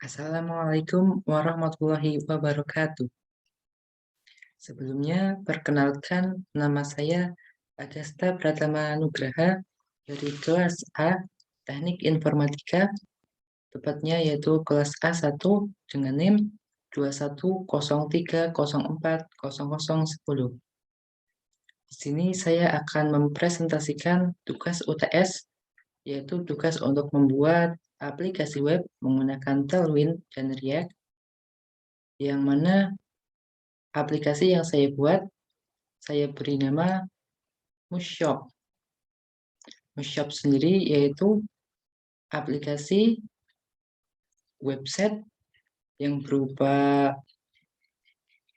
Assalamualaikum warahmatullahi wabarakatuh. Sebelumnya, perkenalkan nama saya Agasta Pratama Nugraha dari kelas A Teknik Informatika, tepatnya yaitu kelas A1 dengan NIM 2103040010. Di sini saya akan mempresentasikan tugas UTS, yaitu tugas untuk membuat aplikasi web menggunakan Tailwind dan React, yang mana aplikasi yang saya buat, saya beri nama Mushop. Mushop sendiri yaitu aplikasi website yang berupa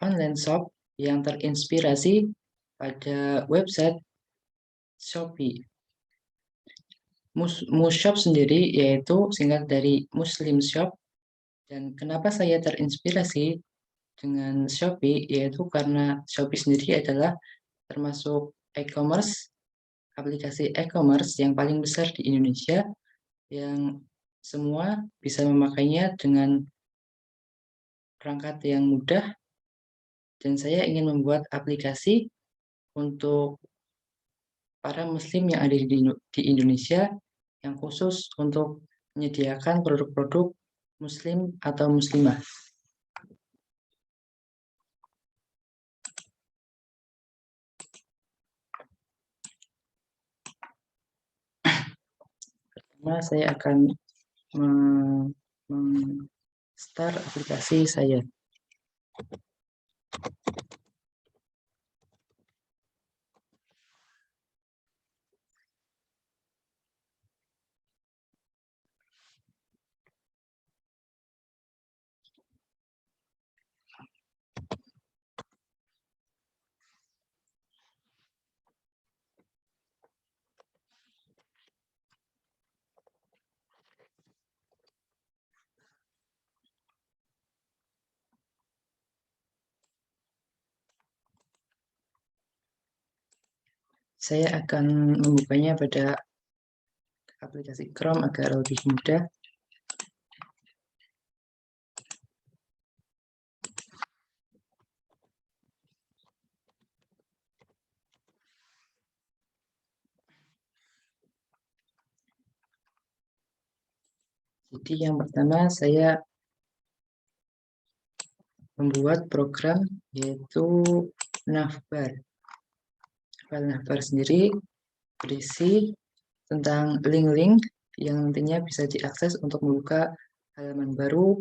online shop yang terinspirasi pada website Shopee. Mushop sendiri yaitu singkat dari Muslim Shop. Dan kenapa saya terinspirasi dengan Shopee, yaitu karena Shopee sendiri adalah termasuk e-commerce, aplikasi e-commerce yang paling besar di Indonesia, yang semua bisa memakainya dengan perangkat yang mudah. Dan saya ingin membuat aplikasi untuk para muslim yang ada di Indonesia, yang khusus untuk menyediakan produk-produk muslim atau muslimah. Pertama, saya akan start aplikasi saya. Saya akan membukanya pada aplikasi Chrome agar lebih mudah. Jadi yang pertama saya membuat program yaitu navbar. File navbar sendiri berisi tentang link-link yang nantinya bisa diakses untuk membuka halaman baru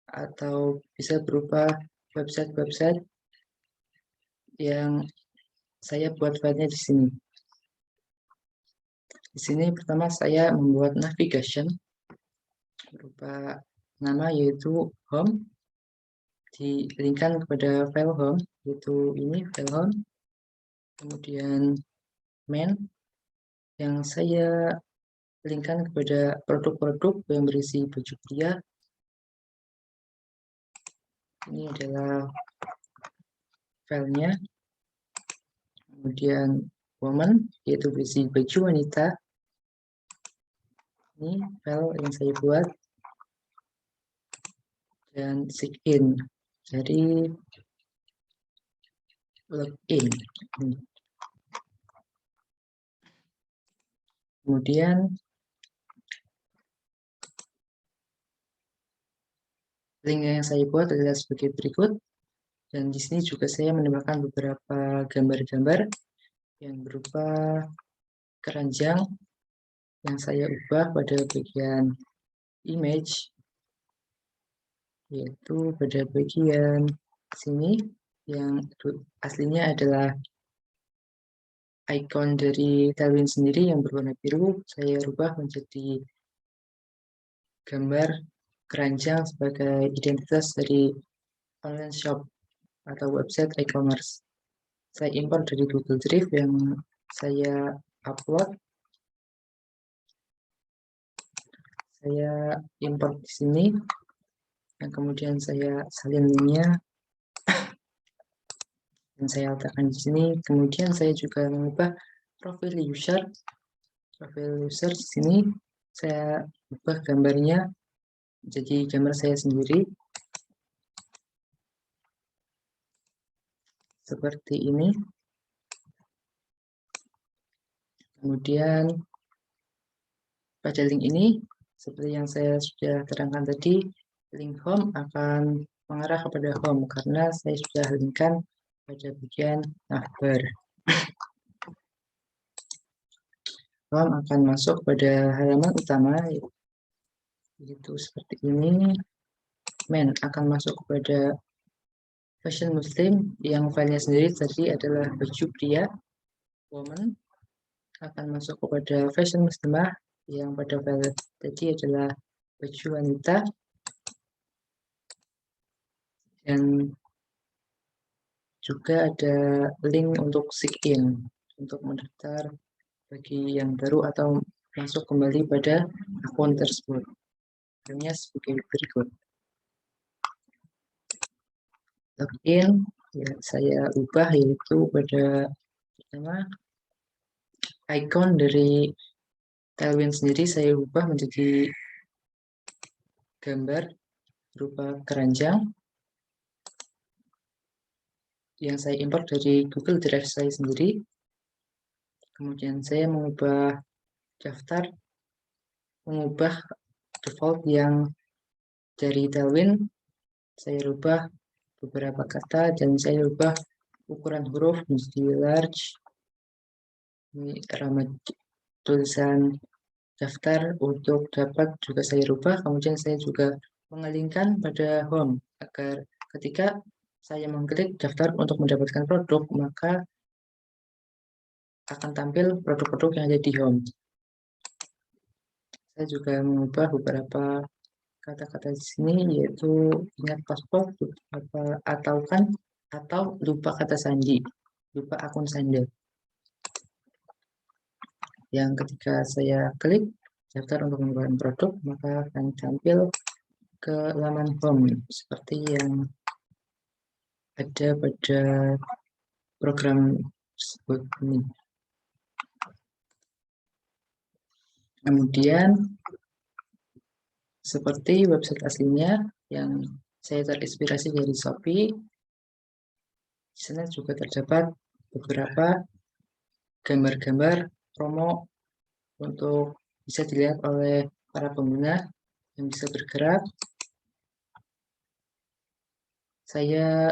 atau bisa berupa website-website yang saya buat filenya di sini. Di sini pertama saya membuat navigation berupa nama yaitu home, dilingkan kepada file home, yaitu ini file home. Kemudian main yang saya linkkan kepada produk-produk yang berisi baju pria. Ini adalah filenya. Kemudian woman, yaitu berisi baju wanita. Ini file yang saya buat. Dan sign, jadi login. Kemudian link yang saya buat adalah sebagai berikut. Dan di sini juga saya menambahkan beberapa gambar-gambar yang berupa keranjang yang saya ubah pada bagian image, yaitu pada bagian sini yang aslinya adalah icon dari Tailwind sendiri yang berwarna biru, saya rubah menjadi gambar keranjang sebagai identitas dari online shop atau website e-commerce. Saya import dari Google Drive yang saya upload. Saya import di sini, dan kemudian saya salin linknya dan saya letakkan di sini. Kemudian saya juga mengubah profil user. Profil user di sini saya ubah gambarnya jadi gambar saya sendiri seperti ini. Kemudian pada link ini, seperti yang saya sudah terangkan tadi, link home akan mengarah kepada home karena saya sudah linkkan pada bagian navbar. Home akan masuk pada halaman utama, yaitu seperti ini. Men akan masuk kepada fashion muslim yang filenya sendiri tadi adalah baju pria. Woman akan masuk kepada fashion muslimah yang pada file tadi adalah baju wanita. Dan juga ada link untuk sign in untuk mendaftar bagi yang baru atau masuk kembali pada akun tersebut. Caranya sebagai berikut. Login ya saya ubah yaitu pada pertama icon dari Tailwind sendiri saya ubah menjadi gambar berupa keranjang yang saya import dari Google Drive saya sendiri. Kemudian saya mengubah daftar, mengubah default yang dari Tailwind, saya rubah beberapa kata dan saya rubah ukuran huruf menjadi large. Ini ramah tulisan daftar untuk dapat juga saya rubah. Kemudian saya juga mengalihkan pada home agar ketika saya mengklik daftar untuk mendapatkan produk, maka akan tampil produk-produk yang ada di home. Saya juga mengubah beberapa kata-kata di sini, yaitu ingat password atau lupa kata sandi, lupa akun sandi. Yang ketika saya klik daftar untuk menggunakan produk, maka akan tampil ke laman home seperti yang ada pada program tersebut ini. Kemudian seperti website aslinya yang saya terinspirasi dari Shopee, di sana juga terdapat beberapa gambar-gambar promo untuk bisa dilihat oleh para pengguna yang bisa bergerak. Saya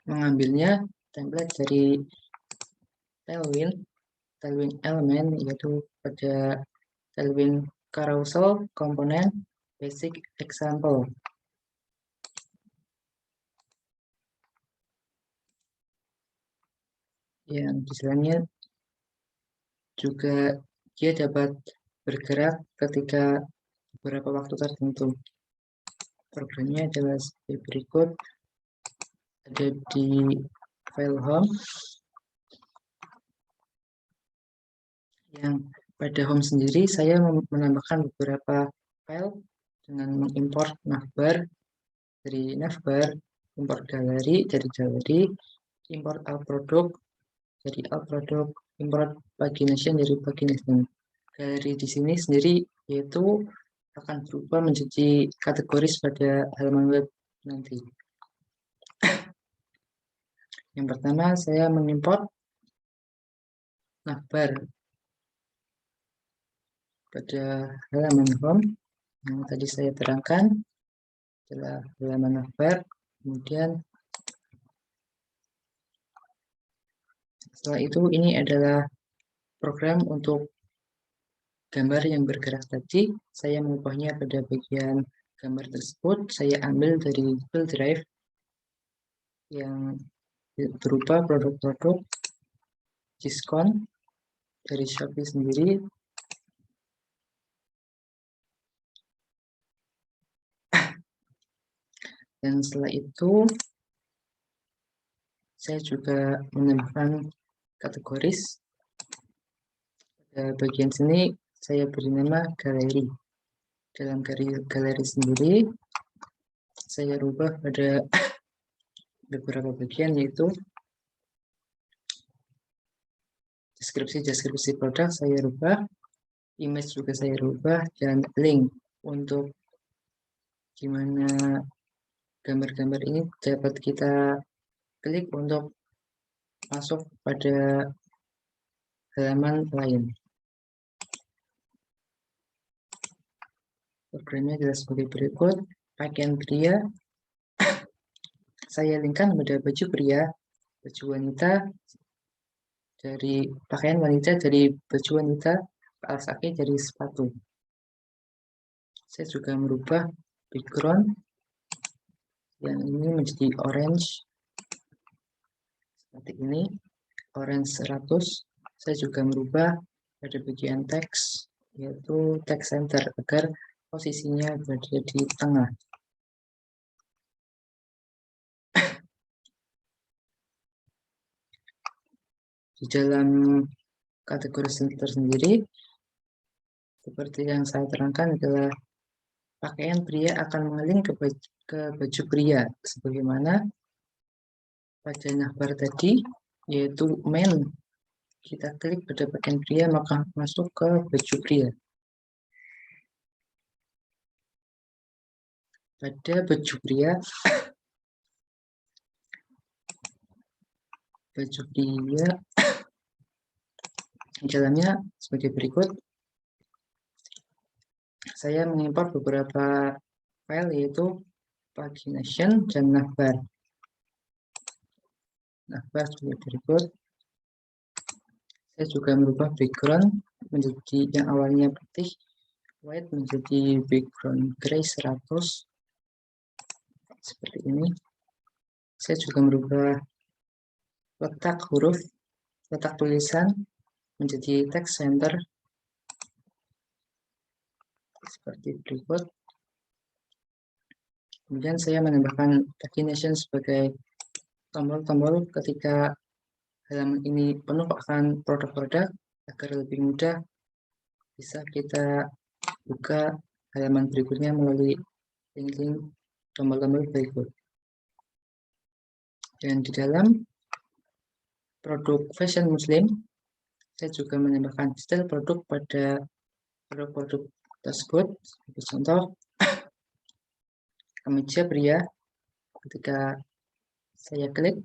mengambilnya template dari Tailwind element, yaitu pada Tailwind carousel component basic example. Yang istilahnya juga dia dapat bergerak ketika beberapa waktu tertentu. Programnya adalah seperti berikut. Ada di file home yang pada home sendiri saya menambahkan beberapa file dengan mengimport navbar dari navbar, import galeri dari galeri, import all produk dari all produk, import pagination dari pagination. Galeri di sini sendiri yaitu akan berubah menjadi kategoris pada halaman web nanti. Yang pertama saya mengimport navbar pada halaman home yang tadi saya terangkan adalah halaman navbar. Kemudian setelah itu ini adalah program untuk gambar yang bergerak tadi. Saya mengubahnya pada bagian gambar tersebut. Saya ambil dari Google Drive yang berupa produk-produk diskon dari Shopee sendiri. Dan setelah itu saya juga menambahkan kategoris. Pada bagian sini saya beri nama galeri. Dalam galeri sendiri saya rubah pada beberapa bagian, yaitu deskripsi produk saya rubah, image juga saya rubah, dan link untuk gimana gambar-gambar ini dapat kita klik untuk masuk pada halaman lain. Programnya adalah sebagai berikut. Pakaian pria, saya linkkan pada baju pria, baju wanita, dari pakaian wanita dari baju wanita, alas kaki dari sepatu. Saya juga merubah background yang ini menjadi orange seperti ini, orange 100. Saya juga merubah pada bagian teks, yaitu text center, agar posisinya berada di tengah. Di dalam kategori tersendiri, seperti yang saya terangkan adalah pakaian pria akan mengeling ke baju pria, sebagaimana pada navbar tadi, yaitu men. Kita klik pada pakaian pria, maka masuk ke baju pria. Pada baju pria, dalamnya sebagai berikut. Saya mengimpor beberapa file, yaitu pagination dan navbar. Navbar sebagai berikut. Saya juga merubah background menjadi yang awalnya putih, white menjadi background gray 100 seperti ini. Saya juga merubah letak huruf, letak tulisan menjadi text center seperti berikut. Kemudian saya menambahkan pagination sebagai tombol-tombol ketika halaman ini penuh akan produk-produk, agar lebih mudah bisa kita buka halaman berikutnya melalui link-link tombol-tombol berikut. Dan di dalam produk fashion muslim, saya juga menambahkan detail produk pada produk-produk tersebut. Sebagai contoh, kemeja pria, ketika saya klik,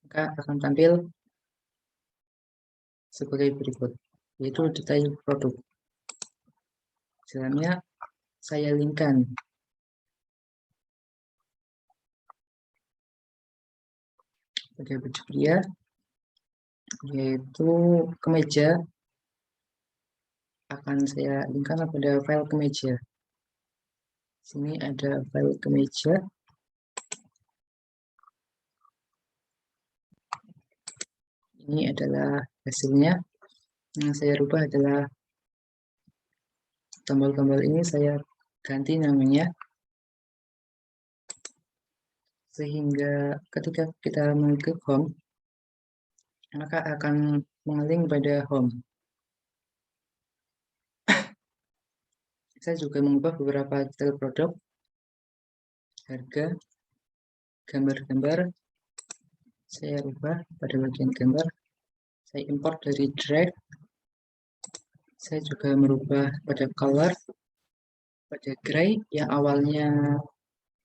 maka akan tampil sebagai berikut, yaitu detail produk. Dalamnya saya linkkan pada baju pria, yaitu kemeja, akan saya linkkan pada file kemeja. Sini ada file kemeja. Ini adalah hasilnya. Yang saya rubah adalah tombol-tombol ini saya ganti namanya, sehingga ketika kita mengklik home, maka akan mengeling pada home. Saya juga mengubah beberapa detail produk, harga, gambar-gambar. Saya rubah pada bagian gambar. Saya import dari Drive. Saya juga merubah pada color, pada gray yang awalnya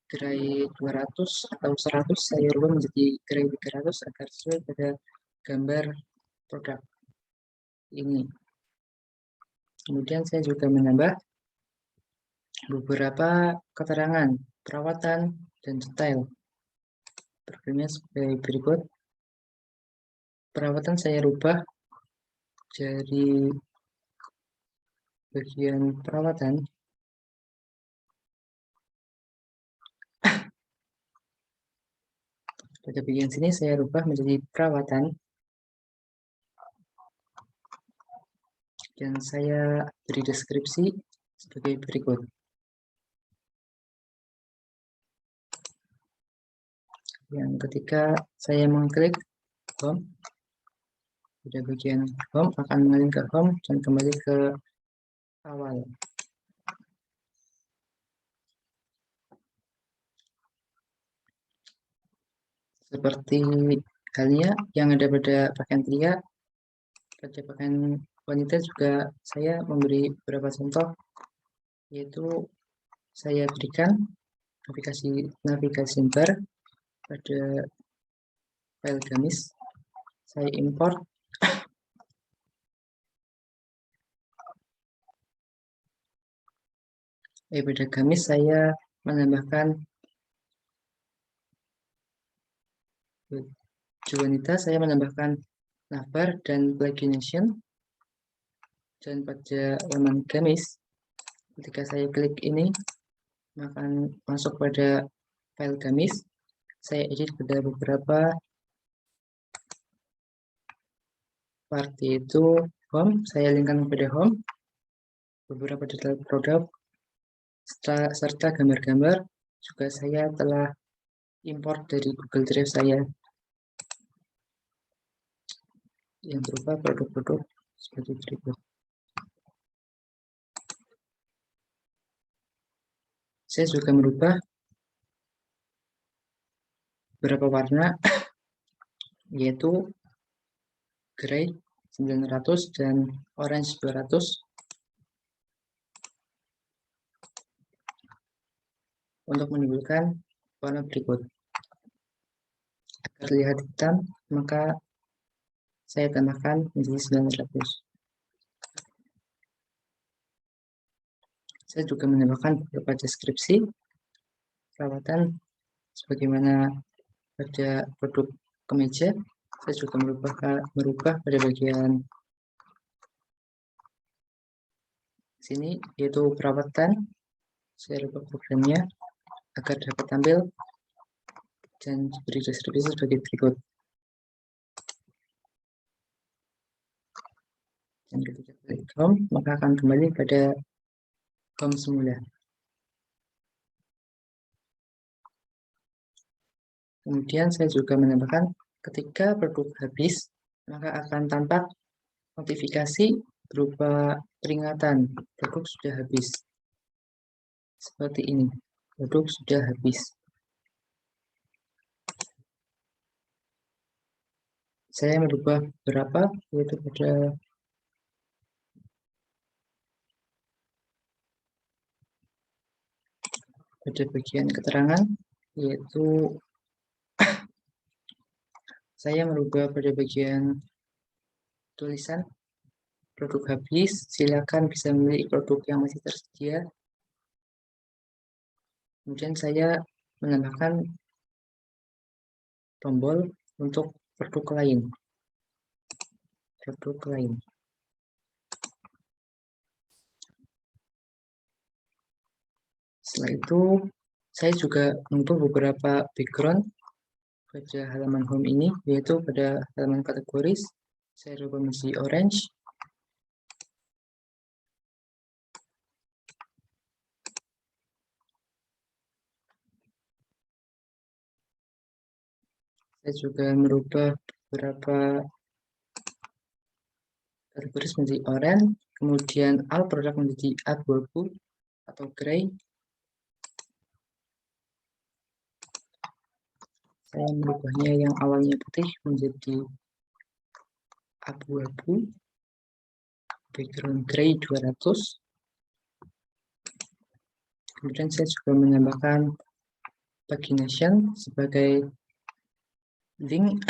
gray 200 atau 100, saya rubah menjadi gray 300 agar sesuai pada gambar produk ini. Kemudian saya juga menambah beberapa keterangan, perawatan, dan detail. Programnya sebagai berikut. Perawatan saya rubah dari bagian perawatan. Pada bagian sini saya rubah menjadi perawatan. Dan saya beri deskripsi sebagai berikut. Yang ketika saya mengklik home, pada bagian home akan mengalih ke home dan kembali ke awal. Seperti halnya yang ada pada pakaian pria, pada pakaian wanita juga saya memberi beberapa contoh, yaitu saya berikan navigasi bar pada file gamis. Saya import pada gamis saya menambahkan wanita, saya menambahkan navbar dan pagination. Dan pada laman gamis, ketika saya klik ini, akan masuk pada file gamis. Saya edit pada beberapa part, yaitu home. Saya linkkan pada home, beberapa detail produk, serta gambar-gambar. Juga saya telah import dari Google Drive saya yang berupa produk-produk seperti berikut. Saya juga merubah beberapa warna, yaitu grey 900 dan orange 200 untuk menimbulkan warna berikut. Agar terlihat hitam, maka saya tambahkan menjadi 900. Saya juga menambahkan beberapa deskripsi perawatan sebagaimana pada produk kemeja. Saya juga merubah pada bagian sini, yaitu perawatan. Saya rubah programnya agar dapat tampil dan diberi deskripsi sebagai berikut. Dan ketika klik home, maka akan kembali pada home semula. Kemudian saya juga menambahkan ketika produk habis, maka akan tampak notifikasi berupa peringatan produk sudah habis. Seperti ini, produk sudah habis. Saya merubah beberapa, yaitu pada bagian keterangan, yaitu saya merubah pada bagian tulisan produk habis, silakan bisa memilih produk yang masih tersedia. Kemudian saya menambahkan tombol untuk produk lain. Setelah itu, saya juga mengubah beberapa background pada halaman home ini, yaitu pada halaman kategoris, saya rubah menjadi orange. Saya juga merubah beberapa kategoris menjadi oranye, kemudian all produk menjadi abu-abu atau grey. Saya merubahnya yang awalnya putih menjadi abu-abu, background grey 200. Kemudian saya juga menambahkan pagination sebagai link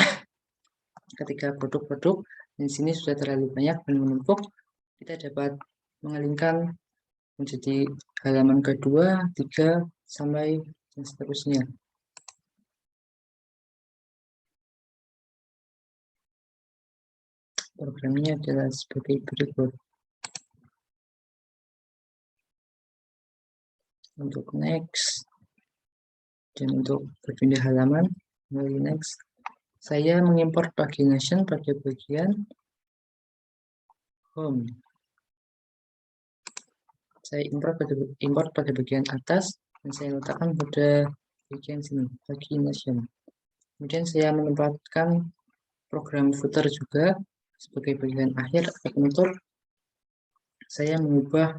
ketika produk-produk di sini sudah terlalu banyak dan menumpuk, kita dapat mengalihkan menjadi halaman kedua, 3, sampai dan seterusnya. Programnya adalah sebagai berikut. Untuk next dan untuk berpindah halaman, mulai next, saya mengimport pagination pada bagian home. Saya import pada bagian atas dan saya letakkan pada bagian sini, pagination. Kemudian saya menempatkan program footer juga sebagai bagian akhir atau penutup. Saya mengubah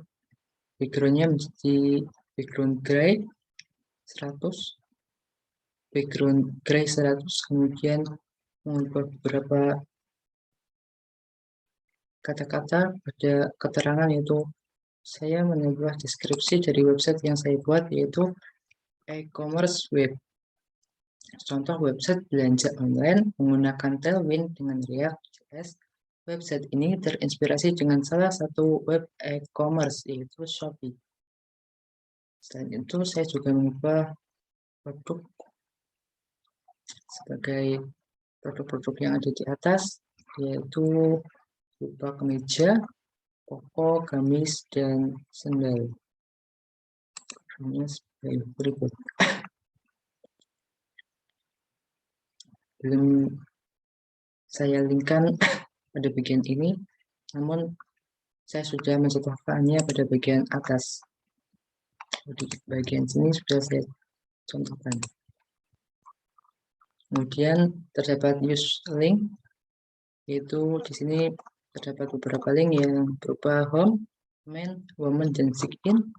backgroundnya menjadi background gray 100, background gray 100, kemudian mengubah beberapa kata-kata pada keterangan, yaitu saya menambah deskripsi dari website yang saya buat, yaitu e-commerce web. Contoh website belanja online menggunakan Tailwind dengan React.js. Website ini terinspirasi dengan salah satu web e-commerce, yaitu Shopee. Selain itu, saya juga mengubah produk sebagai produk-produk yang ada di atas, yaitu berupa kemeja, koko, gamis, dan sandal. Ini sebagai berikut. Belum saya linkkan pada bagian ini, namun saya sudah mencontohkannya pada bagian atas. Di bagian sini sudah saya contohkan. Kemudian terdapat use link, yaitu di sini terdapat beberapa link yang berupa home, main, woman, dan sign-in.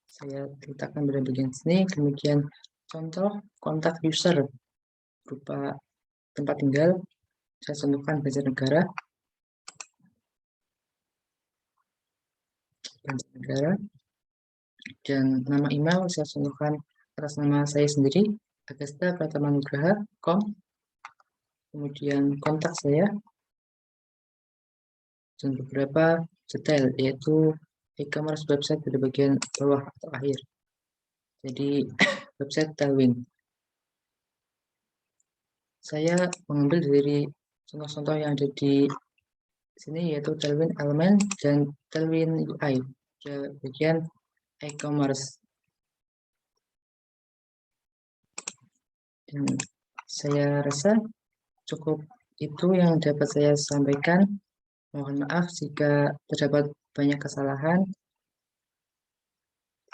Saya letakkan pada bagian sini. Kemudian contoh kontak user berupa tempat tinggal, saya contohkan Banjarnegara, dan nama email saya contohkan atas nama saya sendiri, agastapratamanugraha.com. Kemudian kontak saya dan beberapa detail, yaitu e-commerce website pada bagian bawah atau akhir. Jadi website Tailwind. Saya mengambil dari contoh-contoh yang ada di sini, yaitu Tailwind Element dan Tailwind UI pada bagian e-commerce. Dan saya rasa cukup itu yang dapat saya sampaikan. Mohon maaf jika terdapat banyak kesalahan.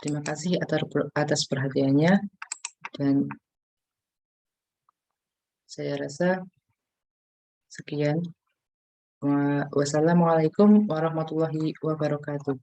Terima kasih atas perhatiannya, dan saya rasa sekian. Wassalamualaikum warahmatullahi wabarakatuh.